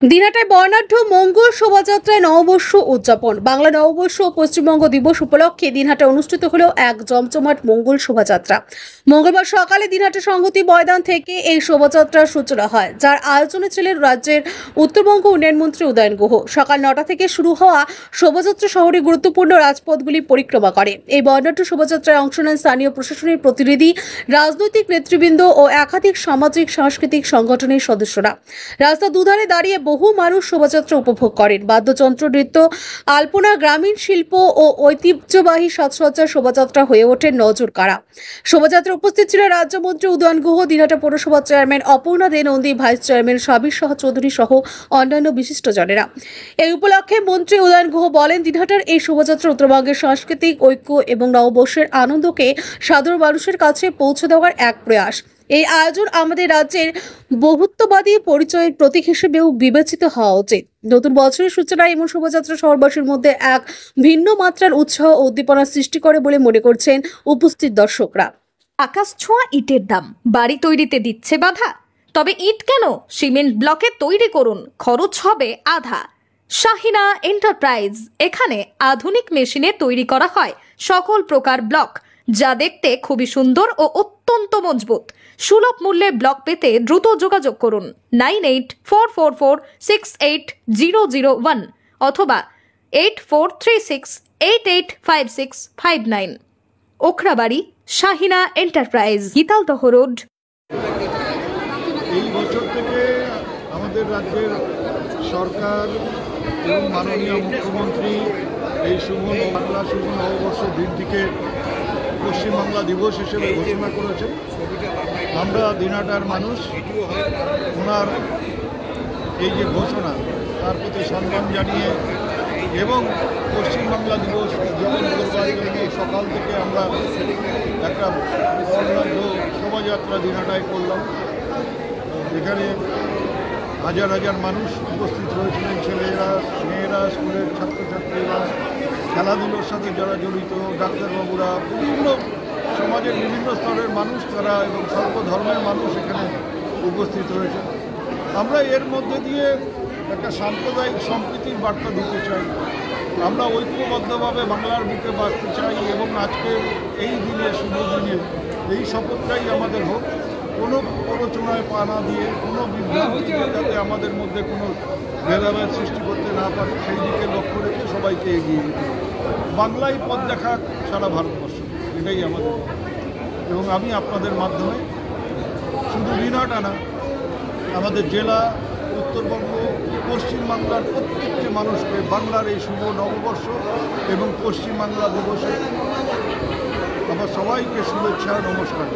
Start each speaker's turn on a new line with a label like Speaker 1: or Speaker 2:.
Speaker 1: দিনহাটায় বর্ণাঢ্য মঙ্গল শোভাযাত্রায় নববর্ষ উদযাপন। বাংলা নববর্ষ ও পশ্চিমবঙ্গ দিবস উপলক্ষে দিনহাটায় অনুষ্ঠিত হলো এক জমজমাট মঙ্গল শোভাযাত্রা। মঙ্গলবার সকালে দিনহাটা সংহতি ময়দান থেকে এই শোভাযাত্রার সূচনা হয়, যার আয়োজনে ছিলেন রাজ্যের উত্তরবঙ্গ উন্নয়ন মন্ত্রী উদয়ন গুহ। সকাল 9টা থেকে শুরু হওয়া শোভাযাত্রা শহরের গুরুত্বপূর্ণ রাজপথগুলি পরিক্রমা করে। এই বর্ণাঢ্য শোভাযাত্রায় অংশ নেন স্থানীয় প্রশাসনের প্রতিনিধি, রাজনৈতিক নেতৃবৃন্দ ও একাধিক সামাজিক সাংস্কৃতিক সংগঠনের সদস্যরা। রাস্তার দুধারে দাঁড়িয়ে বহু মানুষ শোভাযাত্রা উপভোগ করেন। বাদ্যযন্ত্র, নৃত্য, আলপনা, গ্রামীণ শিল্প ও ঐতিহ্যবাহী সাজসজ্জার শোভাযাত্রা হয়ে ওঠে নজর কাড়া। শোভাযাত্রা উপস্থিত ছিলেন রাজ্যমন্ত্রী উদয়ন গুহ, দিনহাটা পৌরসভার চেয়ারম্যান অপর্ণা দে নন্দী, ভাইস চেয়ারম্যান সাবির শাহ চৌধুরী সহ অন্যান্য বিশিষ্টজনেরা। এই উপলক্ষে মন্ত্রী উদয়ন গুহ বলেন, দিনহাটার এই শোভাযাত্রা উত্তরবঙ্গের সাংস্কৃতিক ঐক্য এবং নববর্ষের আনন্দকে সাধারণ মানুষের কাছে পৌঁছে দেওয়ার এক প্রয়াস। এই আয়োজন আমাদের রাজ্যের বহুত্ববাদী পরিচয়ের প্রতীক হিসেবেও বিবেচিত হওয়া উচিত। নতুন বছরের সূচনায় এমন শোভাযাত্রা শহরবাসীর মধ্যে এক ভিন্ন মাত্রার উৎসাহ ও উদ্দীপনা সৃষ্টি করে বলে মনে করছেন উপস্থিত দর্শকরা।
Speaker 2: আকাশ ছোঁয়া ইটের দাম বাড়ি তৈরিতে দিচ্ছে বাধা? তবে ইট কেন, সিমেন্ট ব্লকে তৈরি করুন, খরচ হবে আধা। শাহিনা এন্টারপ্রাইজ, এখানে আধুনিক মেশিনে তৈরি করা হয় সকল প্রকার ব্লক, যা দেখতে খুবই সুন্দর ও অত্যন্ত মজবুত। সুলভ মূল্যে ব্লক পেতে দ্রুত যোগাযোগ করুন 9844468001 অথবা 8436885659। Okhrabari, Shahina enterprise, Gitaldaha road.
Speaker 3: এই বছর থেকে আমাদের রাজ্যের সরকার এবং মাননীয় মুখ্যমন্ত্রী এই শুভ নববর্ষের দিনটিকে পশ্চিমবাংলা দিবস হিসেবে ঘোষণা করেছেন। আমরা দিনহাটার মানুষ ওনার এই যে ঘোষণা, তার প্রতি সম্মান জানিয়ে এবং পশ্চিমবাংলা দিবস উদযাপন করবার জন্য সকাল থেকে আমরা একটা বর্ণাঢ্য শোভাযাত্রা দিনহাটায় করলাম। এখানে হাজার হাজার মানুষ উপস্থিত হয়েছিলেন, ছেলেরা, মেয়েরা, স্কুলের ছাত্রছাত্রীরা, খেলাধুলোর সাথে যারা জড়িত, ডাক্তারবাবুরা, বিভিন্ন সমাজের বিভিন্ন স্তরের মানুষ তারা এবং সর্বধর্মের মানুষ এখানে উপস্থিত হয়েছে। আমরা এর মধ্যে দিয়ে একটা সাম্প্রদায়িক সম্প্রীতির বার্তা দিতে চাই। আমরা ঐক্যবদ্ধভাবে বাংলার বুকে বাঁচতে চাই এবং আজকের এই দিনে, শুভ দিনে এই শপথটাই আমাদের হোক, কোনো প্ররোচনায় পা না দিয়ে, কোনো বিভ্রান্তি যাতে আমাদের মধ্যে কোনো ভেদাভেদ সৃষ্টি করতে না পারে, সেই দিকে লক্ষ্য রেখে সবাইকে এগিয়ে যেতে হবে। বাংলাই পথ দেখা সারা ভারতবর্ষ, এটাই আমাদের। এবং আমি আপনাদের মাধ্যমে শুধু দিনহাটা না, আমাদের জেলা, উত্তরবঙ্গ, পশ্চিমবাংলার প্রত্যেকটি মানুষকে বাংলার এই শুভ নববর্ষ এবং পশ্চিমবাংলা দিবসে আমার সবাইকে শুভেচ্ছা, নমস্কার।